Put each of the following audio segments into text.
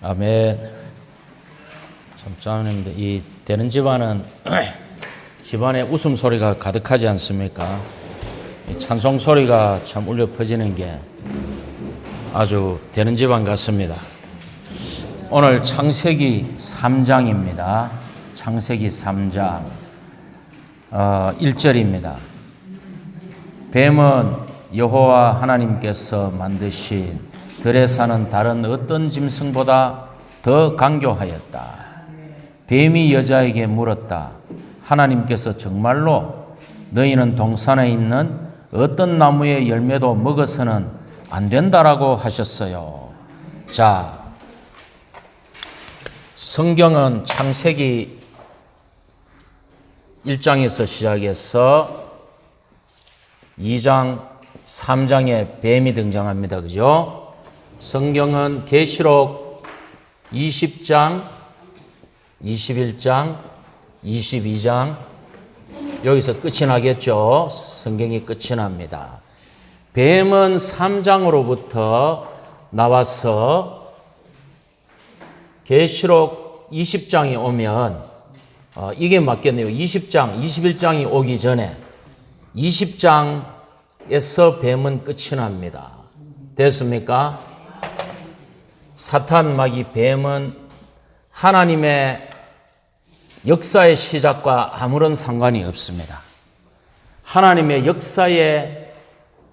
아멘. 참 자매님들, 이 되는 집안은 집안에 웃음소리가 가득하지 않습니까? 이 찬송 소리가 참 울려 퍼지는 게 아주 되는 집안 같습니다. 오늘 창세기 3장입니다. 창세기 3장 1절입니다. 뱀은 여호와 하나님께서 만드신 들에 사는 다른 어떤 짐승보다 더 강교하였다. 뱀이 여자에게 물었다. 하나님께서 정말로 너희는 동산에 있는 어떤 나무의 열매도 먹어서는 안 된다라고 하셨어요. 자, 성경은 창세기 1장에서 시작해서 2장, 3장에 뱀이 등장합니다. 그죠? 성경은 계시록 20장, 21장, 22장 여기서 끝이 나겠죠. 성경이 끝이 납니다. 뱀은 3장으로부터 나와서 계시록 20장이 오면 이게 맞겠네요. 20장, 21장이 오기 전에 20장에서 뱀은 끝이 납니다. 됐습니까? 사탄 마귀 뱀은 하나님의 역사의 시작과 아무런 상관이 없습니다. 하나님의 역사의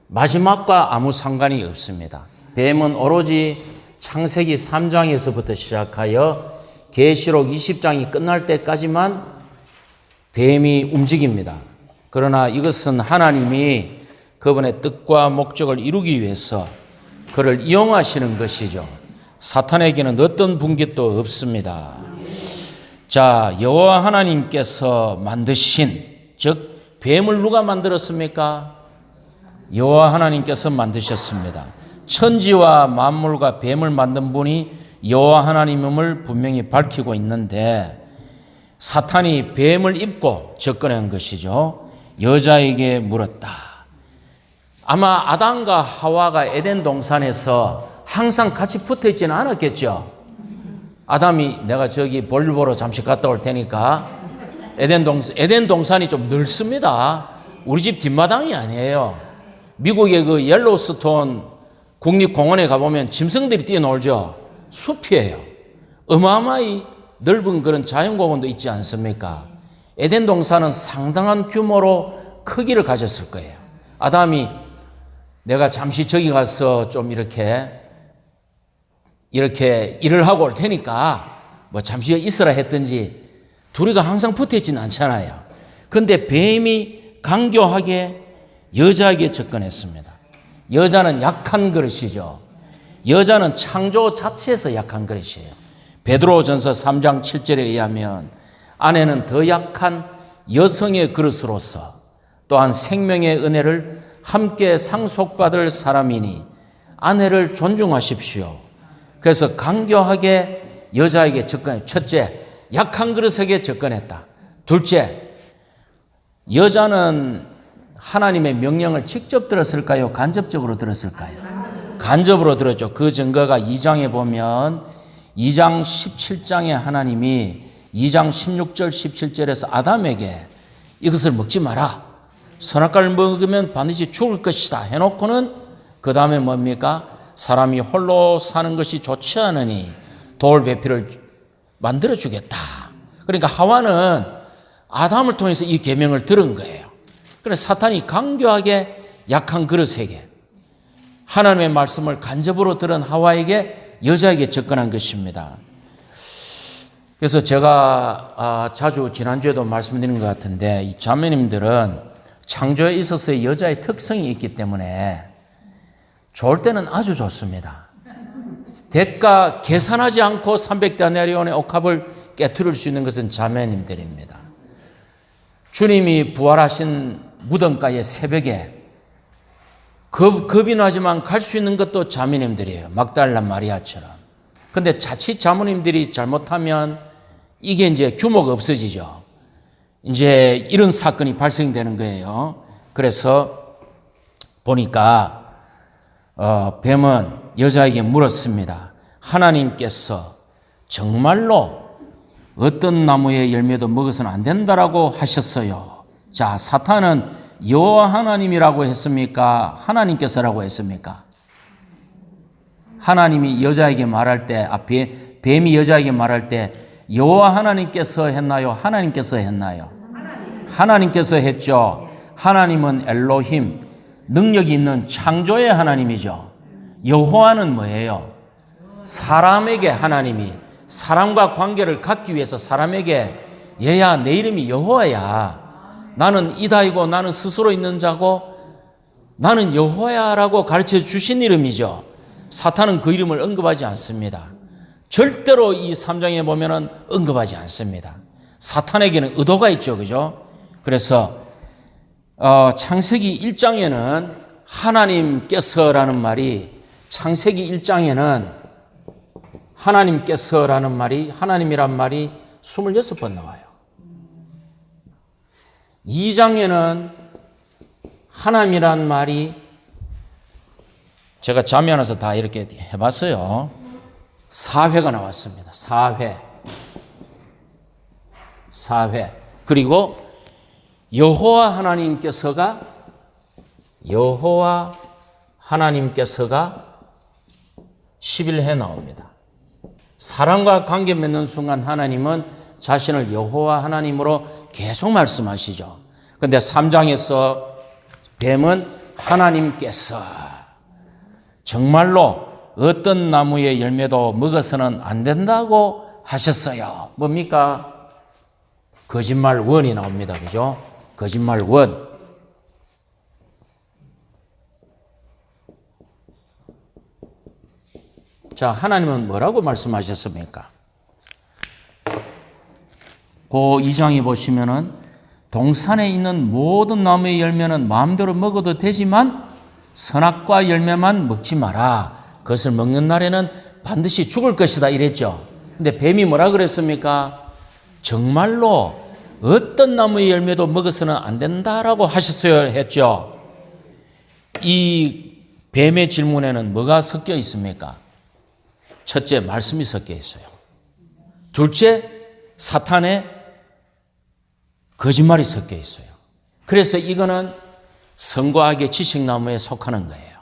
마지막과 아무 상관이 없습니다. 뱀은 오로지 창세기 3장에서부터 시작하여 계시록 20장이 끝날 때까지만 뱀이 움직입니다. 그러나 이것은 하나님이 그분의 뜻과 목적을 이루기 위해서 그를 이용하시는 것이죠. 사탄에게는 어떤 분깃도 없습니다. 자, 여호와 하나님께서 만드신, 즉 뱀을 누가 만들었습니까? 여호와 하나님께서 만드셨습니다. 천지와 만물과 뱀을 만든 분이 여호와 하나님임을 분명히 밝히고 있는데 사탄이 뱀을 입고 접근한 것이죠. 여자에게 물었다. 아마 아담과 하와가 에덴 동산에서 항상 같이 붙어 있지는 않았겠죠. 아담이 내가 저기 볼일 보러 잠시 갔다 올 테니까 에덴 동산이 좀 넓습니다. 우리 집 뒷마당이 아니에요. 미국의 그 옐로우스톤 국립공원에 가보면 짐승들이 뛰어놀죠. 숲이에요. 어마어마히 넓은 그런 자연공원도 있지 않습니까? 에덴 동산은 상당한 규모로 크기를 가졌을 거예요. 아담이 내가 잠시 저기 가서 좀 이렇게 일을 하고 올 테니까 뭐 잠시 있으라 했든지 둘이가 항상 붙어 있지는 않잖아요. 그런데 뱀이 강교하게 여자에게 접근했습니다. 여자는 약한 그릇이죠. 여자는 창조 자체에서 약한 그릇이에요. 베드로전서 3장 7절에 의하면 아내는 더 약한 여성의 그릇으로서 또한 생명의 은혜를 함께 상속받을 사람이니 아내를 존중하십시오. 그래서 강교하게 여자에게 접근했다. 첫째, 약한 그릇에게 접근했다. 둘째, 여자는 하나님의 명령을 직접 들었을까요? 간접적으로 들었을까요? 간접으로 들었죠. 그 증거가 2장에 보면 2장 17장에 하나님이 2장 16절 17절에서 아담에게 이것을 먹지 마라. 선악과를 먹으면 반드시 죽을 것이다 해놓고는 그 다음에 뭡니까? 사람이 홀로 사는 것이 좋지 않으니 돌배필을 만들어주겠다. 그러니까 하와는 아담을 통해서 이 계명을 들은 거예요. 그래서 사탄이 강교하게 약한 그릇에게 하나님의 말씀을 간접으로 들은 하와에게 여자에게 접근한 것입니다. 그래서 제가 자주 지난주에도 말씀드린 것 같은데 이 자매님들은 창조에 있어서의 여자의 특성이 있기 때문에 좋을 때는 아주 좋습니다. 대가 계산하지 않고 300데나리온의 옥합을 깨트릴 수 있는 것은 자매님들입니다. 주님이 부활하신 무덤가의 새벽에 겁이 나지만 갈 수 있는 것도 자매님들이에요. 막달라 마리아처럼. 근데 자칫 자매님들이 잘못하면 이게 이제 규모가 없어지죠. 이제 이런 사건이 발생되는 거예요. 그래서 보니까 뱀은 여자에게 물었습니다. 하나님께서 정말로 어떤 나무의 열매도 먹어서는 안 된다라고 하셨어요. 자, 사탄은 여호와 하나님이라고 했습니까? 하나님께서라고 했습니까? 하나님이 여자에게 말할 때, 뱀이 여자에게 말할 때 여호와 하나님께서 했나요? 하나님께서 했나요? 하나님께서 했죠. 하나님은 엘로힘, 능력이 있는 창조의 하나님이죠. 여호와는 뭐예요? 사람에게 하나님이 사람과 관계를 갖기 위해서 사람에게 얘야 내 이름이 여호와야. 나는 이다이고 나는 스스로 있는 자고 나는 여호와야라고 가르쳐 주신 이름이죠. 사탄은 그 이름을 언급하지 않습니다. 절대로 이 3장에 보면은 언급하지 않습니다. 사탄에게는 의도가 있죠. 그죠? 그래서 창세기 1장에는 하나님께서라는 말이 창세기 1장에는 하나님께서라는 말이 하나님이란 말이 26번 나와요. 2장에는 하나님이란 말이 제가 잠이 안 와서 다 이렇게 해봤어요. 4회가 나왔습니다. 4회. 그리고 여호와 하나님께서가 11회 나옵니다. 사람과 관계 맺는 순간 하나님은 자신을 여호와 하나님으로 계속 말씀하시죠. 그런데 3장에서 뱀은 하나님께서 정말로 어떤 나무의 열매도 먹어서는 안 된다고 하셨어요. 뭡니까? 거짓말 원이 나옵니다. 그죠? 거짓말 원. 자, 하나님은 뭐라고 말씀하셨습니까? 그 2장에 보시면은 동산에 있는 모든 나무의 열매는 마음대로 먹어도 되지만 선악과 열매만 먹지 마라. 그것을 먹는 날에는 반드시 죽을 것이다 이랬죠. 근데 뱀이 뭐라 그랬습니까? 정말로 어떤 나무의 열매도 먹어서는 안 된다라고 하셨어요 했죠. 이 뱀의 질문에는 뭐가 섞여 있습니까? 첫째, 말씀이 섞여 있어요. 둘째, 사탄의 거짓말이 섞여 있어요. 그래서 이거는 선과악의 지식나무에 속하는 거예요.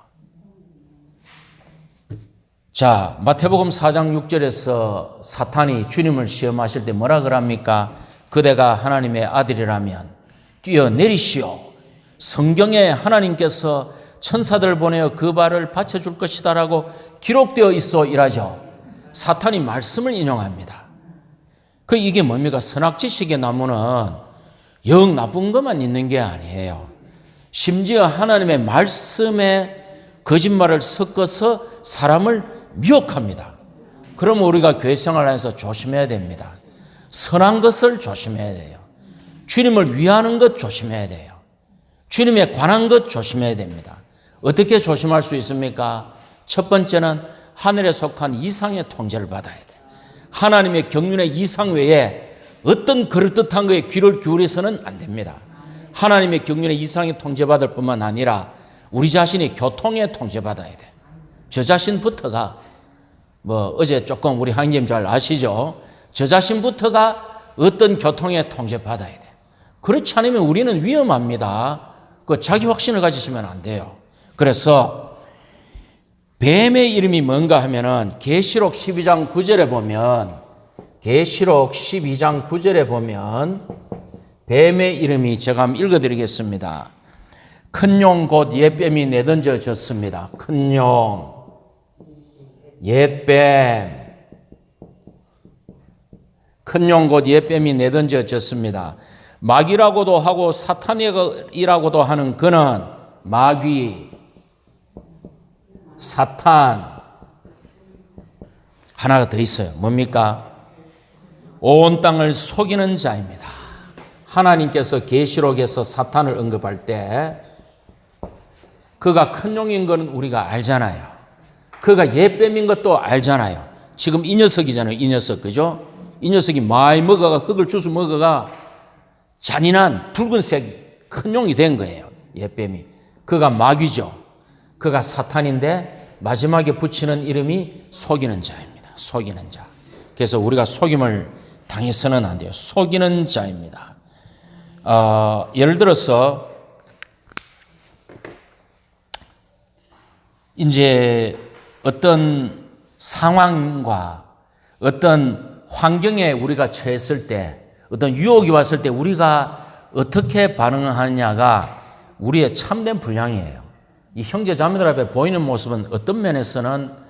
자, 마태복음 4장 6절에서 사탄이 주님을 시험하실 때 뭐라 그럽니까? 그대가 하나님의 아들이라면 뛰어내리시오. 성경에 하나님께서 천사들을 보내어 그 발을 받쳐줄 것이다 라고 기록되어 있어 이라죠. 사탄이 말씀을 인용합니다. 이게 뭡니까? 선악지식의 나무는 영 나쁜 것만 있는 게 아니에요. 심지어 하나님의 말씀에 거짓말을 섞어서 사람을 미혹합니다. 그러면 우리가 교회 생활하면서 조심해야 됩니다. 선한 것을 조심해야 돼요. 주님을 위하는 것 조심해야 돼요. 주님에 관한 것 조심해야 됩니다. 어떻게 조심할 수 있습니까? 첫 번째는 하늘에 속한 이상의 통제를 받아야 돼요. 하나님의 경륜의 이상 외에 어떤 그럴듯한 거에 귀를 기울여서는 안 됩니다. 하나님의 경륜의 이상에 통제받을 뿐만 아니라 우리 자신이 교통에 통제받아야 돼. 저 자신부터가 어제 조금 우리 하나님 잘 아시죠? 저 자신부터가 어떤 교통에 통제받아야 돼. 그렇지 않으면 우리는 위험합니다. 자기 확신을 가지시면 안 돼요. 그래서 뱀의 이름이 뭔가 하면은 계시록 12장 9절에 보면 뱀의 이름이 제가 한번 읽어드리겠습니다. 큰 용 곧 옛뱀이 내던져졌습니다. 큰 용, 옛뱀. 큰 용 곧 옛뱀이 내던져졌습니다. 마귀라고도 하고 사탄이라고도 하는 그는 마귀, 사탄. 하나가 더 있어요. 뭡니까? 온 땅을 속이는 자입니다. 하나님께서 계시록에서 사탄을 언급할 때 그가 큰 용인 것은 우리가 알잖아요. 그가 옛뱀인 것도 알잖아요. 지금 이 녀석이잖아요. 이 녀석, 그죠? 이 녀석이 많이 먹어가 흙을 주워 먹어가 잔인한 붉은색 큰 용이 된 거예요. 옛뱀이. 그가 마귀죠. 그가 사탄인데 마지막에 붙이는 이름이 속이는 자입니다. 속이는 자. 그래서 우리가 속임을 당해서는 안 돼요. 속이는 자입니다. 예를 들어서 이제 어떤 상황과 어떤 환경에 우리가 처했을 때, 어떤 유혹이 왔을 때 우리가 어떻게 반응하느냐가 우리의 참된 분량이에요. 이 형제 자매들 앞에 보이는 모습은 어떤 면에서는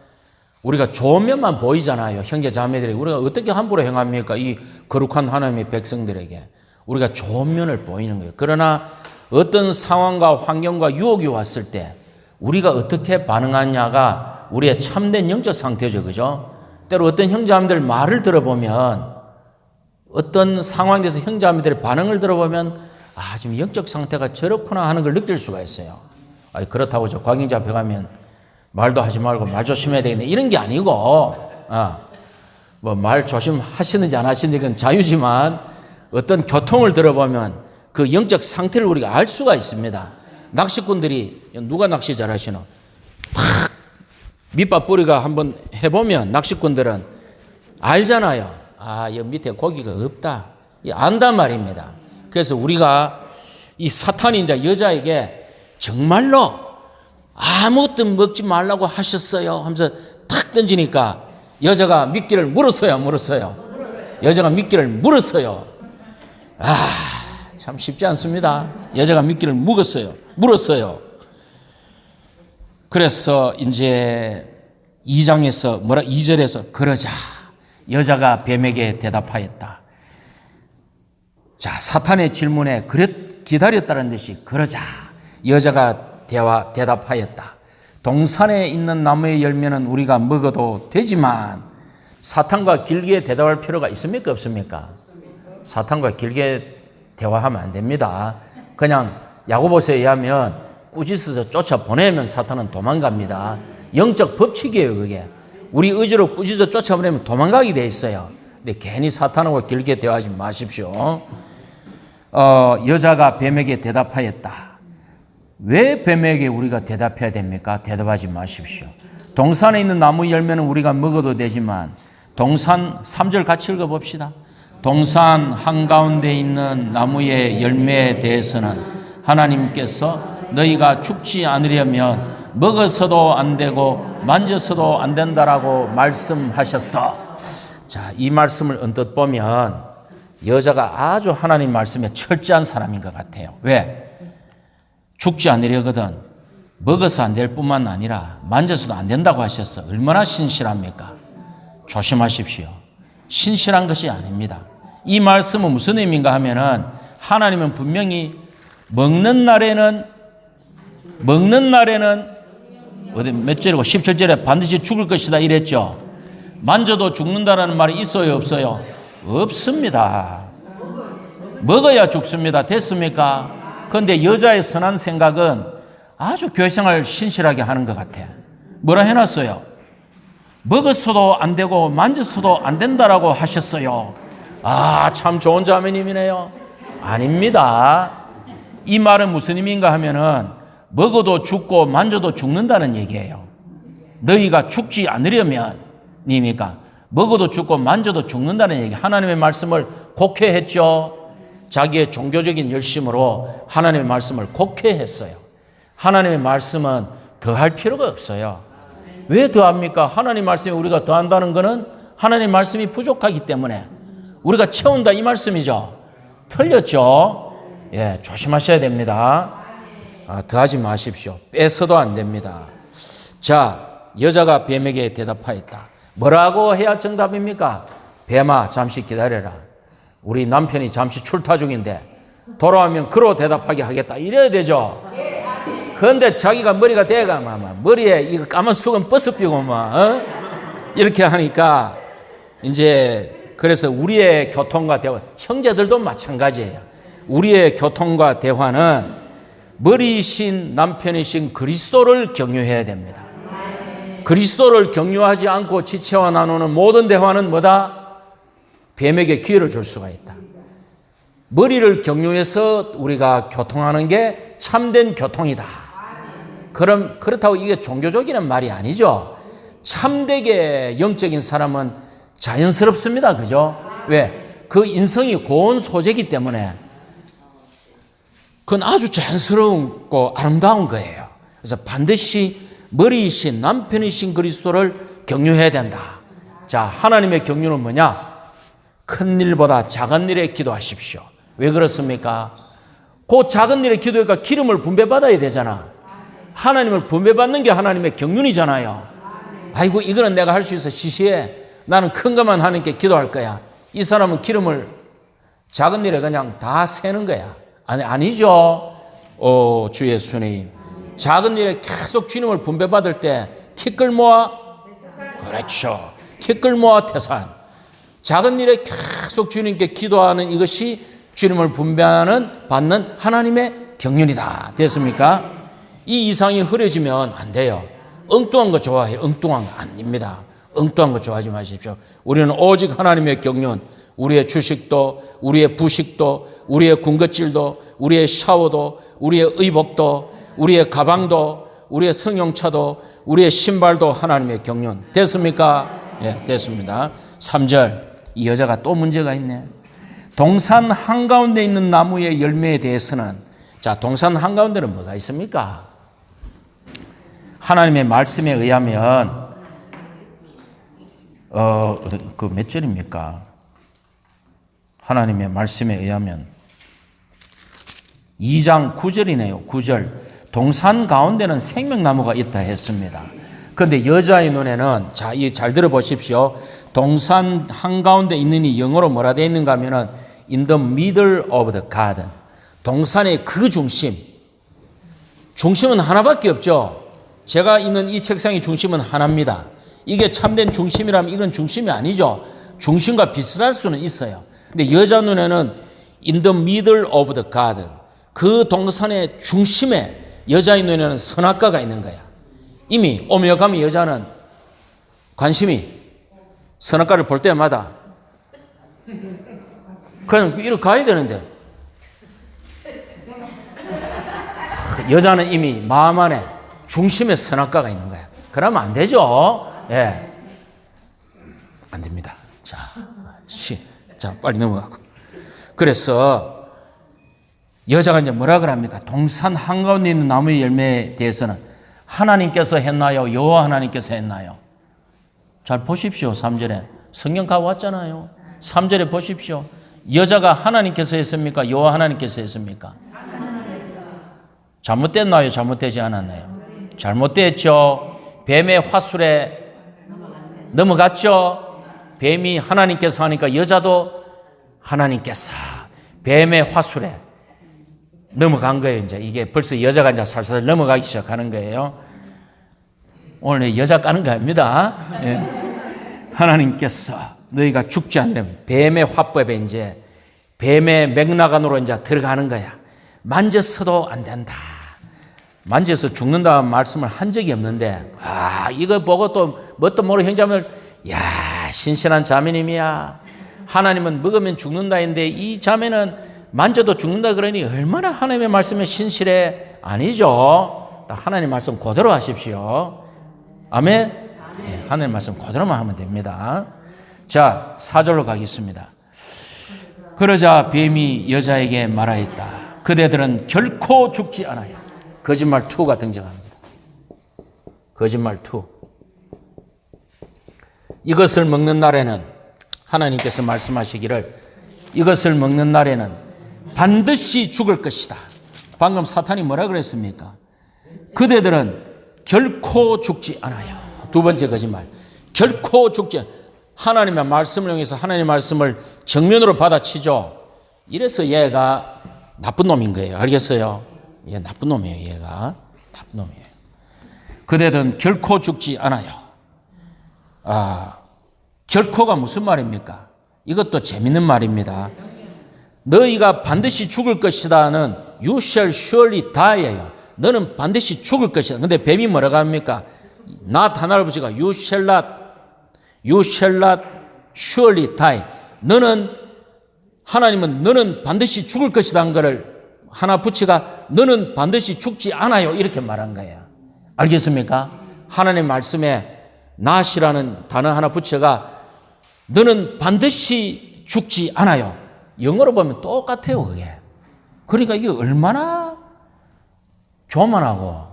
우리가 좋은 면만 보이잖아요. 형제 자매들이 우리가 어떻게 함부로 행합니까? 이 거룩한 하나님의 백성들에게 우리가 좋은 면을 보이는 거예요. 그러나 어떤 상황과 환경과 유혹이 왔을 때 우리가 어떻게 반응하냐가 우리의 참된 영적 상태죠. 그죠? 때로 어떤 형제자매들 말을 들어보면, 어떤 상황에 대해서 형제자매들의 반응을 들어보면 지금 영적 상태가 저렇구나 하는 걸 느낄 수가 있어요. 그렇다고 저 광인자 앞에 가면 말도 하지 말고 말 조심해야 되겠네 이런 게 아니고, 뭐 말 조심하시는지 안 하시는지 그건 자유지만 어떤 교통을 들어보면 그 영적 상태를 우리가 알 수가 있습니다. 낚시꾼들이 누가 낚시 잘하시노? 탁 밑밥 뿌리가 한번 해보면 낚시꾼들은 알잖아요. 여기 밑에 고기가 없다. 안단 말입니다. 그래서 우리가 이 사탄이 이제 여자에게 정말로 아무것도 먹지 말라고 하셨어요 하면서 탁 던지니까 여자가 미끼를 물었어요. 여자가 미끼를 물었어요. 참 쉽지 않습니다. 여자가 미끼를 물었어요. 그래서 이제 2장에서 2절에서 그러자 여자가 뱀에게 대답하였다. 자, 사탄의 질문에 기다렸다는 듯이 그러자 여자가 대답하였다. 동산에 있는 나무의 열매는 우리가 먹어도 되지만, 사탄과 길게 대답할 필요가 있습니까? 없습니까? 사탄과 길게 대화하면 안 됩니다. 그냥 야고보서에 의하면 꾸짖어서 쫓아보내면 사탄은 도망갑니다. 영적 법칙이에요, 그게. 우리 의지로 꾸짖어 쫓아보내면 도망가게 돼 있어요. 근데 괜히 사탄하고 길게 대화하지 마십시오. 여자가 뱀에게 대답하였다. 왜 뱀에게 우리가 대답해야 됩니까? 대답하지 마십시오. 동산에 있는 나무 열매는 우리가 먹어도 되지만, 동산 3절 같이 읽어봅시다. 동산 한가운데 있는 나무의 열매에 대해서는 하나님께서 너희가 죽지 않으려면 먹어서도 안 되고 만져서도 안 된다라고 말씀하셨어. 자, 이 말씀을 언뜻 보면 여자가 아주 하나님 말씀에 철저한 사람인 것 같아요. 왜? 죽지 않으려거든 먹어서 안 될 뿐만 아니라 만져서도 안 된다고 하셨어. 얼마나 신실합니까? 조심하십시오. 신실한 것이 아닙니다. 이 말씀은 무슨 의미인가 하면은, 하나님은 분명히 먹는 날에는 어디 몇 절이고 17절에 반드시 죽을 것이다 이랬죠. 만져도 죽는다라는 말이 있어요, 없어요? 없습니다. 먹어야 죽습니다. 됐습니까? 그런데 여자의 선한 생각은 아주 교회생활 신실하게 하는 것 같아. 뭐라 해놨어요? 먹었어도 안 되고 만졌어도 안 된다라고 하셨어요. 참 좋은 자매님이네요. 아닙니다. 이 말은 무슨 의미인가 하면은 먹어도 죽고 만져도 죽는다는 얘기예요. 너희가 죽지 않으려면 니니까 먹어도 죽고 만져도 죽는다는 얘기. 하나님의 말씀을 곡해했죠. 자기의 종교적인 열심으로 하나님의 말씀을 곡해했어요. 하나님의 말씀은 더할 필요가 없어요. 왜 더합니까? 하나님 말씀에 우리가 더한다는 것은 하나님 말씀이 부족하기 때문에 우리가 채운다 이 말씀이죠. 틀렸죠? 조심하셔야 됩니다. 더하지 마십시오. 빼서도 안 됩니다. 자, 여자가 뱀에게 대답하였다. 뭐라고 해야 정답입니까? 뱀아, 잠시 기다려라. 우리 남편이 잠시 출타 중인데 돌아오면 그로 대답하게 하겠다. 이래야 되죠. 그런데 자기가 머리가 대가 머리에 이거 까만 수건 버스피고 이렇게 하니까 이제 그래서 우리의 교통과 대화, 형제들도 마찬가지예요. 우리의 교통과 대화는 머리이신 남편이신 그리스도를 경유해야 됩니다. 그리스도를 경유하지 않고 지체와 나누는 모든 대화는 뭐다? 뱀에게 기회를 줄 수가 있다. 머리를 경유해서 우리가 교통하는 게 참된 교통이다. 그렇다고 이게 종교적이라는 말이 아니죠. 참되게 영적인 사람은 자연스럽습니다. 그죠? 왜? 그 인성이 고운 소재이기 때문에 그건 아주 자연스럽고 아름다운 거예요. 그래서 반드시 머리이신 남편이신 그리스도를 경유해야 된다. 자, 하나님의 경유는 뭐냐? 큰 일보다 작은 일에 기도하십시오. 왜 그렇습니까? 그 작은 일에 기도하니까 기름을 분배받아야 되잖아. 하나님을 분배받는 게 하나님의 경륜이잖아요. 아이고, 이거는 내가 할 수 있어. 시시해. 나는 큰 것만 하나님께 기도할 거야. 이 사람은 기름을 작은 일에 그냥 다 세는 거야. 아니죠. 주 예수님. 작은 일에 계속 주님을 분배받을 때 티끌 모아. 그렇죠. 티끌 모아 태산. 작은 일에 계속 주님께 기도하는 이것이 주님을 받는 하나님의 경륜이다. 됐습니까? 이 이상이 흐려지면 안 돼요. 엉뚱한 거 좋아해요. 엉뚱한 거 아닙니다. 엉뚱한 거 좋아하지 마십시오. 우리는 오직 하나님의 경륜, 우리의 주식도, 우리의 부식도, 우리의 군것질도, 우리의 샤워도, 우리의 의복도, 우리의 가방도, 우리의 승용차도, 우리의 신발도 하나님의 경륜. 됐습니까? 예, 됐습니다. 3절. 이 여자가 또 문제가 있네. 동산 한가운데 있는 나무의 열매에 대해서는, 자, 동산 한가운데는 뭐가 있습니까? 하나님의 말씀에 의하면 그 몇 절입니까? 하나님의 말씀에 의하면 2장 9절이네요. 9절. 동산 가운데는 생명나무가 있다 했습니다. 그런데 여자의 눈에는, 자, 이 잘 들어보십시오. 동산 한가운데 있느니 영어로 뭐라 되어 있는가 하면은 in the middle of the garden. 동산의 그 중심은 하나밖에 없죠. 제가 있는 이 책상의 중심은 하나입니다. 이게 참된 중심이라면 이건 중심이 아니죠. 중심과 비슷할 수는 있어요. 근데 여자 눈에는 in the middle of the garden. 그 동산의 중심에 여자의 눈에는 선악과가 있는 거야. 이미 오며 가며 여자는 관심이 선악과를 볼 때마다 그냥 이렇게 가야 되는데 여자는 이미 마음 안에 중심에 선악과가 있는 거야. 그러면 안 되죠. 예. 안 됩니다. 자, 빨리 넘어가고. 그래서 여자가 이제 뭐라 그럽니까? 동산 한가운데 있는 나무의 열매에 대해서는 하나님께서 했나요? 여호와 하나님께서 했나요? 잘 보십시오. 3절에. 성경 가왔잖아요. 3절에 보십시오. 여자가 하나님께서 했습니까? 여호와 하나님께서 했습니까? 잘못됐나요? 잘못되지 않았나요? 잘못됐죠. 뱀의 화술에 넘어갔죠. 뱀이 하나님께서 하니까 여자도 하나님께서 뱀의 화술에 넘어간 거예요. 이제 이게 벌써 여자가 이제 살살 넘어가기 시작하는 거예요. 오늘 여자 까는 거 아닙니다. 예. 하나님께서 너희가 죽지 않으려면 뱀의 화법에 이제 뱀의 맥락 안으로 이제 들어가는 거야. 만져서도 안 된다. 만져서 죽는다는 말씀을 한 적이 없는데, 이거 보고 또 뭣도 모르는 형제들, 신실한 자매님이야. 하나님은 먹으면 죽는다인데 이 자매는 만져도 죽는다 그러니 얼마나 하나님의 말씀에 신실해? 아니죠. 하나님 말씀 그대로 하십시오. 아멘? 네, 하나님 말씀 그대로만 하면 됩니다. 자, 4절로 가겠습니다. 그러자 뱀이 여자에게 말하였다. 그대들은 결코 죽지 않아요. 거짓말 2가 등장합니다. 거짓말 2. 이것을 먹는 날에는 하나님께서 말씀하시기를 이것을 먹는 날에는 반드시 죽을 것이다. 방금 사탄이 뭐라 그랬습니까? 그대들은 결코 죽지 않아요. 두 번째 거짓말. 결코 죽지 않아요. 하나님의 말씀을 이용해서 하나님의 말씀을 정면으로 받아치죠. 이래서 얘가 나쁜 놈인 거예요. 알겠어요? 얘 나쁜 놈이에요. 얘가 나쁜 놈이에요. 그대들은 결코 죽지 않아요. 결코가 무슨 말입니까? 이것도 재밌는 말입니다. 너희가 반드시 죽을 것이다는 you shall surely die예요. 너는 반드시 죽을 것이다. 근데 뱀이 뭐라고 합니까? not 하나를 붙이고 you shall not surely die. 하나님은 너는 반드시 죽을 것이다 한 거를 하나 붙이가 너는 반드시 죽지 않아요. 이렇게 말한 거예요. 알겠습니까? 하나님 말씀에 not이라는 단어 하나 붙여가 너는 반드시 죽지 않아요. 영어로 보면 똑같아요, 그게. 그러니까 이게 얼마나 교만하고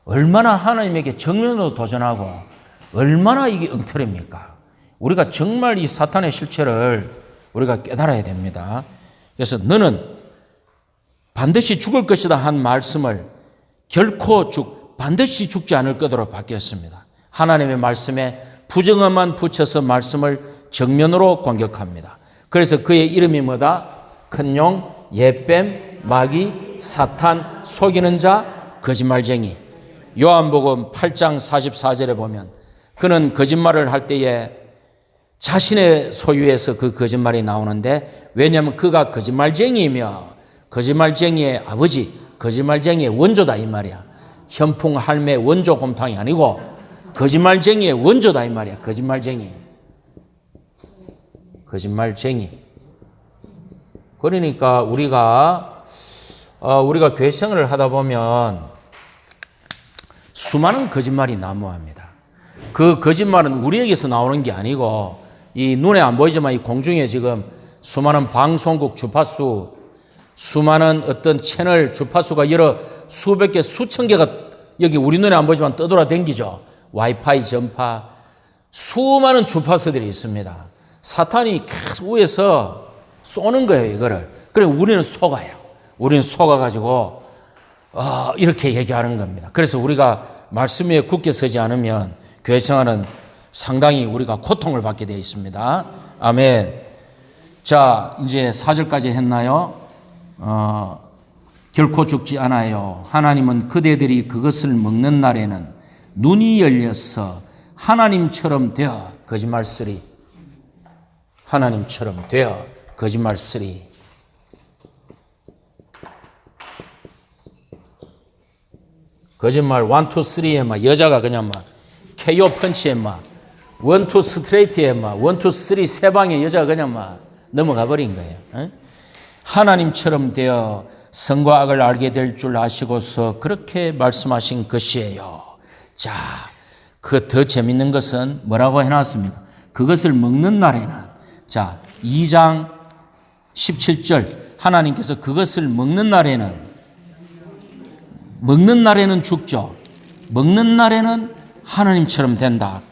얼마나 하나님에게 정면으로 도전하고 얼마나 이게 엉터리입니까? 우리가 정말 이 사탄의 실체를 우리가 깨달아야 됩니다. 그래서 너는 반드시 죽을 것이다 한 말씀을 결코 반드시 죽지 않을 거로 바뀌었습니다. 하나님의 말씀에 부정어만 붙여서 말씀을 정면으로 공격합니다. 그래서 그의 이름이 뭐다? 큰 용, 옛뱀, 마귀, 사탄, 속이는 자, 거짓말쟁이. 요한복음 8장 44절에 보면 그는 거짓말을 할 때에 자신의 소유에서 그 거짓말이 나오는데, 왜냐하면 그가 거짓말쟁이이며 거짓말쟁이의 아버지, 거짓말쟁이의 원조다 이 말이야. 현풍 할매 원조 곰탕이 아니고 거짓말쟁이의 원조다 이 말이야. 거짓말쟁이. 그러니까 우리가 교회 생활을 하다 보면 수많은 거짓말이 난무합니다. 그 거짓말은 우리에게서 나오는 게 아니고 이 눈에 안 보이지만 이 공중에 지금 수많은 방송국 주파수, 수많은 어떤 채널 주파수가 여러 수백 개, 수천 개가 여기 우리 눈에 안 보이지만 떠돌아다니죠. 와이파이 전파, 수많은 주파수들이 있습니다. 사탄이 계속 위에서 쏘는 거예요, 이거를. 그래 우리는 속아요. 우리는 속아가지고 이렇게 얘기하는 겁니다. 그래서 우리가 말씀 위에 굳게 서지 않으면 교회 생활은 상당히 우리가 고통을 받게 되어 있습니다. 아멘. 자, 이제 4절까지 했나요? 결코 죽지 않아요. 하나님은 그대들이 그것을 먹는 날에는 눈이 열려서 하나님처럼 되어 거짓말쓰리. 하나님처럼 되어 거짓말쓰리. 거짓말 1, 2, 3에 막 여자가 그냥 막 KO 펀치에 막 1, 2 스트레이트에 막 1, 2, 3 세 방에 여자가 그냥 막 넘어가 버린 거예요. 하나님처럼 되어 선과 악을 알게 될 줄 아시고서 그렇게 말씀하신 것이에요. 자, 그 더 재밌는 것은 뭐라고 해놨습니까? 그것을 먹는 날에는, 자, 2장 17절 하나님께서 그것을 먹는 날에는 죽죠. 먹는 날에는 하나님처럼 된다.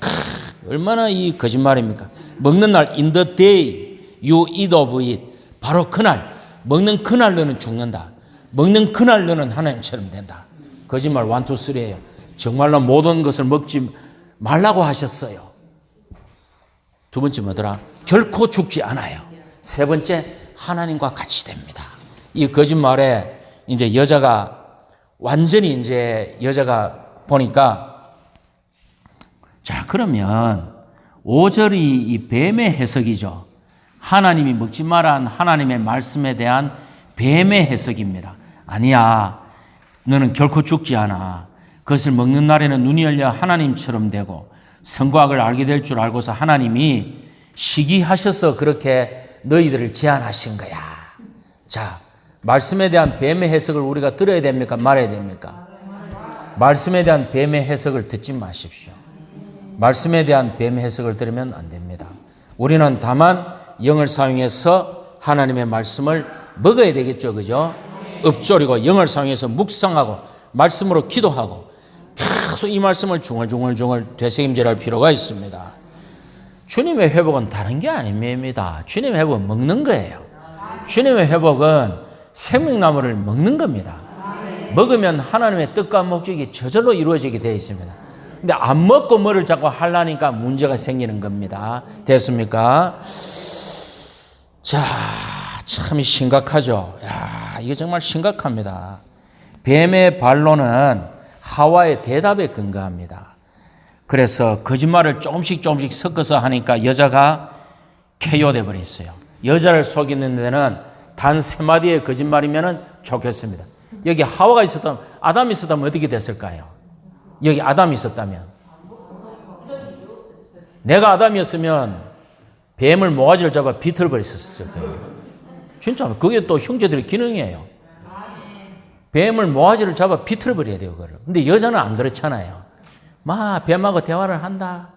얼마나 이 거짓말입니까? 먹는 날, in the day you eat of it. 바로 그날, 먹는 그날 너는 죽는다. 먹는 그날 너는 하나님처럼 된다. 거짓말 1, 2, 3예요. 정말로 모든 것을 먹지 말라고 하셨어요. 두 번째 뭐더라? 결코 죽지 않아요. 세 번째, 하나님과 같이 됩니다. 이 거짓말에 이제 여자가 완전히 이제 여자가 보니까, 자, 그러면 5절이 이 뱀의 해석이죠. 하나님이 먹지 마라 한 하나님의 말씀에 대한 뱀의 해석입니다. 아니야, 너는 결코 죽지 않아. 그것을 먹는 날에는 눈이 열려 하나님처럼 되고 선과 악을 알게 될 줄 알고서 하나님이 시기하셔서 그렇게 너희들을 제한하신 거야. 자, 말씀에 대한 뱀의 해석을 우리가 들어야 됩니까? 말해야 됩니까? 말씀에 대한 뱀의 해석을 듣지 마십시오. 말씀에 대한 뱀의 해석을 들으면 안 됩니다. 우리는 다만 영을 사용해서 하나님의 말씀을 먹어야 되겠죠. 그죠? 읊조리고 영을 사용해서 묵상하고 말씀으로 기도하고 계속 이 말씀을 중얼중얼 되새김질할 필요가 있습니다. 주님의 회복은 다른 게 아닙니다. 주님의 회복은 먹는 거예요. 주님의 회복은 생명나무를 먹는 겁니다. 먹으면 하나님의 뜻과 목적이 저절로 이루어지게 되어 있습니다. 근데 안 먹고 뭐를 자꾸 하려니까 문제가 생기는 겁니다. 됐습니까? 자, 참 심각하죠. 야, 이게 정말 심각합니다. 뱀의 반론은 하와의 대답에 근거합니다. 그래서 거짓말을 조금씩 섞어서 하니까 여자가 KO 돼버렸어요. 여자를 속이는 데는 단 3마디의 거짓말이면 좋겠습니다. 여기 하와가 있었다면, 아담이 있었다면 어떻게 됐을까요? 여기 아담이 있었다면, 내가 아담이었으면 뱀을 모가지를 잡아 비틀어버렸을 거예요. 진짜 그게 또 형제들의 기능이에요. 뱀을 모가지를 잡아 비틀어버려야 돼요, 그거를. 근데 여자는 안 그렇잖아요. 막 뱀하고 대화를 한다.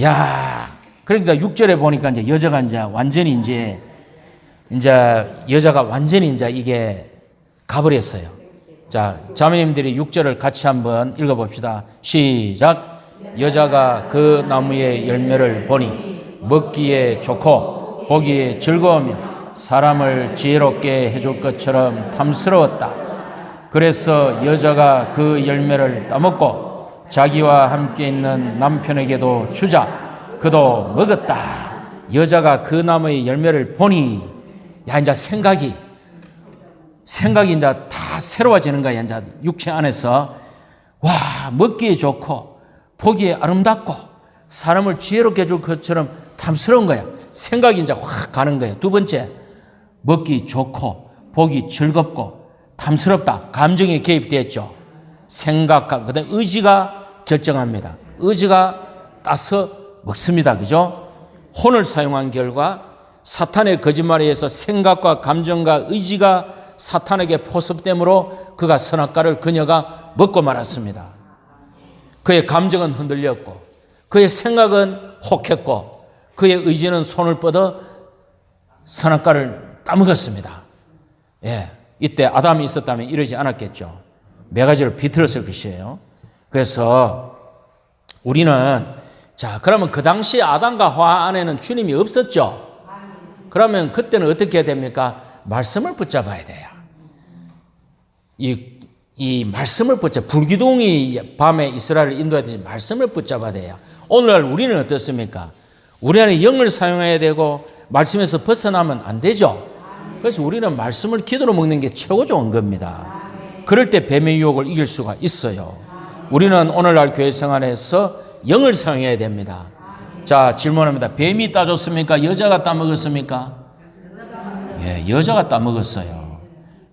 야, 그러니까 6절에 보니까 이제 여자가 이제 완전히 이제 여자가 완전히 이제 이게 가버렸어요. 자, 자매님들이 6절을 같이 한번 읽어봅시다. 시작. 여자가 그 나무의 열매를 보니 먹기에 좋고 보기에 즐거우며 사람을 지혜롭게 해줄 것처럼 탐스러웠다. 그래서 여자가 그 열매를 따먹고 자기와 함께 있는 남편에게도 주자. 그도 먹었다. 여자가 그 나무의 열매를 보니, 야, 이제 생각이 이제 다 새로워지는 거야. 이제 육체 안에서. 와, 먹기에 좋고, 보기에 아름답고, 사람을 지혜롭게 해줄 것처럼 탐스러운 거야. 생각이 이제 확 가는 거예요. 두 번째, 먹기 좋고, 보기 즐겁고, 탐스럽다. 감정이 개입되었죠. 생각과, 그 다음에 의지가 결정합니다. 의지가 따서 먹습니다. 그죠? 혼을 사용한 결과 사탄의 거짓말에 의해서 생각과 감정과 의지가 사탄에게 포섭됨으로 그가 선악과를 그녀가 먹고 말았습니다. 그의 감정은 흔들렸고 그의 생각은 혹했고 그의 의지는 손을 뻗어 선악과를 따먹었습니다. 예, 이때 아담이 있었다면 이러지 않았겠죠. 매가지를 비틀었을 것이에요. 그래서 우리는 자, 그러면 그 당시 아담과 하와 안에는 주님이 없었죠. 그러면 그때는 어떻게 해야 됩니까? 말씀을 붙잡아야 돼요. 이 말씀을 붙잡아, 불기둥이 밤에 이스라엘을 인도하듯이 말씀을 붙잡아야 돼요. 오늘날 우리는 어떻습니까? 우리 안에 영을 사용해야 되고 말씀에서 벗어나면 안 되죠. 그래서 우리는 말씀을 기도로 먹는 게 최고 좋은 겁니다. 그럴 때 뱀의 유혹을 이길 수가 있어요. 우리는 오늘날 교회 생활에서 영을 사용해야 됩니다. 자, 질문합니다. 뱀이 따줬습니까? 여자가 따먹었습니까? 예, 여자가 따먹었어요.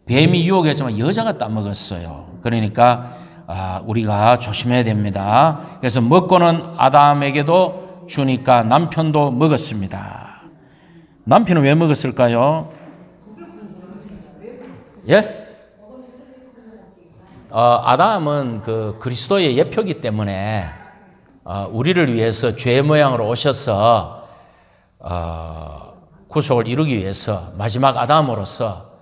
뱀이 유혹했지만 여자가 따먹었어요. 그러니까 우리가 조심해야 됩니다. 그래서 먹고는 아담에게도 주니까 남편도 먹었습니다. 남편은 왜 먹었을까요? 예? 아담은 그 그리스도의 예표이기 때문에 우리를 위해서 죄의 모양으로 오셔서 구속을 이루기 위해서 마지막 아담으로서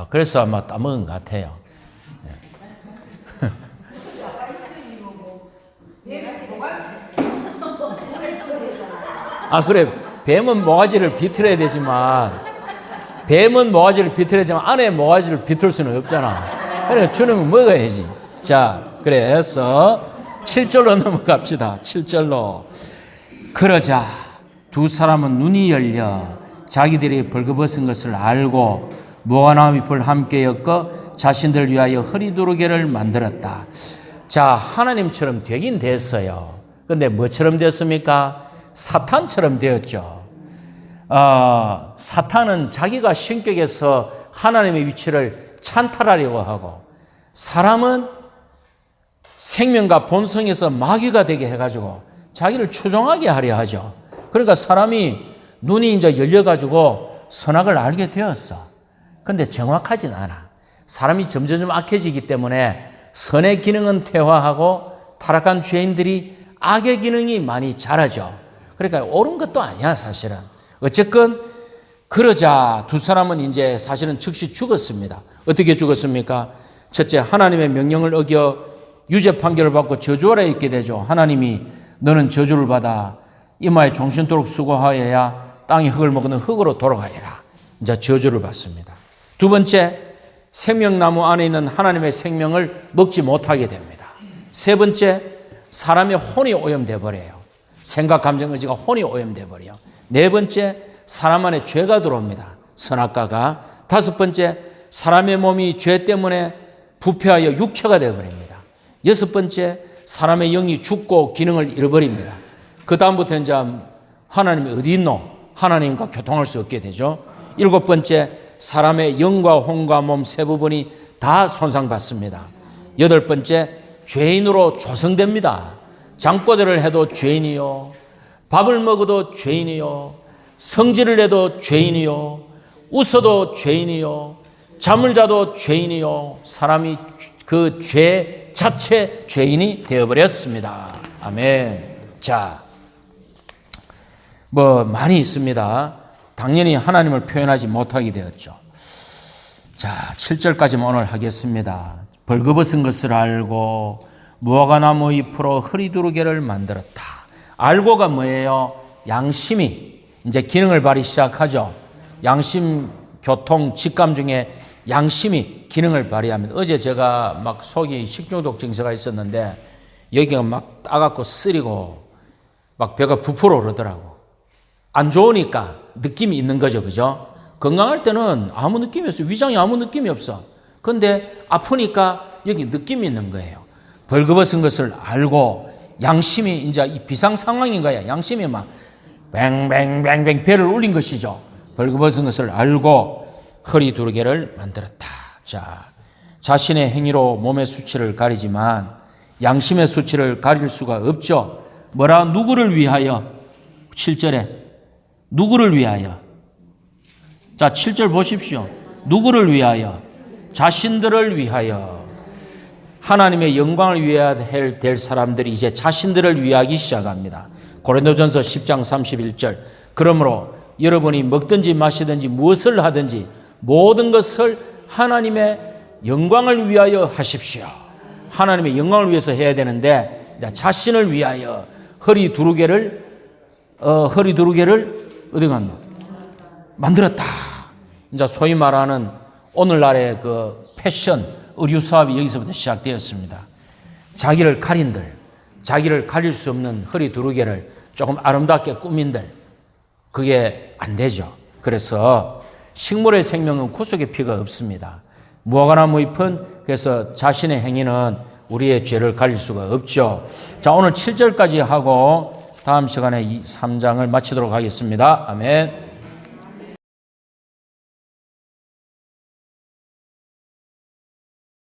그래서 아마 따먹은 것 같아요. 그래. 뱀은 모가지를 비틀어야 되지만 안에 모가지를 비틀 수는 없잖아. 그러니까 주님은 먹어야지. 자, 그래서 7절로 넘어갑시다. 7절로. 그러자 두 사람은 눈이 열려 자기들이 벌거벗은 것을 알고 무화과 잎을 함께 엮어 자신들 위하여 허리두르개를 만들었다. 자, 하나님처럼 되긴 됐어요. 근데 뭐처럼 됐습니까? 사탄처럼 되었죠. 사탄은 자기가 신격에서 하나님의 위치를 찬탈하려고 하고, 사람은 생명과 본성에서 마귀가 되게 해가지고 자기를 추종하게 하려 하죠. 그러니까 사람이 눈이 이제 열려가지고 선악을 알게 되었어. 근데 정확하진 않아. 사람이 점점 악해지기 때문에 선의 기능은 퇴화하고 타락한 죄인들이 악의 기능이 많이 자라죠. 그러니까 옳은 것도 아니야, 사실은. 어쨌건 그러자 두 사람은 이제 사실은 즉시 죽었습니다. 어떻게 죽었습니까? 첫째, 하나님의 명령을 어겨 유죄 판결을 받고 저주 아래에 있게 되죠. 하나님이 너는 저주를 받아 이마에 종신토록 수고하여야 땅의 흙을 먹는 흙으로 돌아가리라. 이제 저주를 받습니다. 두 번째, 생명나무 안에 있는 하나님의 생명을 먹지 못하게 됩니다. 세 번째, 사람의 혼이 오염돼 버려요. 생각, 감정, 의지가 혼이 오염돼 버려요. 네 번째, 사람 안에 죄가 들어옵니다. 선악과가. 다섯 번째, 사람의 몸이 죄 때문에 부패하여 육체가 되어버립니다. 여섯 번째, 사람의 영이 죽고 기능을 잃어버립니다. 그 다음부터 이제 하나님이 어디 있노? 하나님과 교통할 수 없게 되죠. 일곱 번째, 사람의 영과 혼과 몸 세 부분이 다 손상받습니다. 여덟 번째, 죄인으로 조성됩니다. 장보대를 해도 죄인이요, 밥을 먹어도 죄인이요, 성질을 내도 죄인이요, 웃어도 죄인이요, 잠을 자도 죄인이요, 사람이 그 죄 자체 죄인이 되어버렸습니다. 아멘. 자, 뭐 많이 있습니다. 당연히 하나님을 표현하지 못하게 되었죠. 자, 7절까지만 오늘 하겠습니다. 벌거벗은 것을 알고 무화과나무 잎으로 허리두르개를 만들었다. 알고가 뭐예요? 양심이 이제 기능을 발휘 시작하죠. 양심, 교통, 직감 중에 양심이 기능을 발휘합니다. 어제 제가 막 속이 식중독 증세가 있었는데 여기가 막 따갑고 쓰리고 막 배가 부풀어 오르더라고. 안 좋으니까 느낌이 있는 거죠. 그죠? 건강할 때는 아무 느낌이 없어요. 위장이 아무 느낌이 없어. 근데 아프니까 여기 느낌이 있는 거예요. 벌거벗은 것을 알고 양심이 이제 이 비상 상황인 거야. 양심이 막 뱅뱅뱅뱅 배를 울린 것이죠. 벌거벗은 것을 알고 허리 두르개를 만들었다. 자, 자신의 행위로 몸의 수치를 가리지만 양심의 수치를 가릴 수가 없죠. 뭐라? 누구를 위하여? 7절에 누구를 위하여? 자, 7절 보십시오. 누구를 위하여? 자신들을 위하여. 하나님의 영광을 위해야 될 사람들이 이제 자신들을 위하기 시작합니다. 고린도전서 10장 31절. 그러므로 여러분이 먹든지 마시든지 무엇을 하든지 모든 것을 하나님의 영광을 위하여 하십시오. 하나님의 영광을 위해서 해야 되는데 자신을 위하여 허리 두르개를 어디 갔나? 만들었다. 이제 소위 말하는 오늘날의 그 패션 의류 사업이 여기서부터 시작되었습니다. 자기를 가린들, 자기를 가릴 수 없는 허리 두르개를 조금 아름답게 꾸민들, 그게 안 되죠. 그래서 식물의 생명은 구속의 피가 없습니다. 무화과나무 잎은 그래서 자신의 행위는 우리의 죄를 가릴 수가 없죠. 자, 오늘 7절까지 하고 다음 시간에 3장을 마치도록 하겠습니다. 아멘.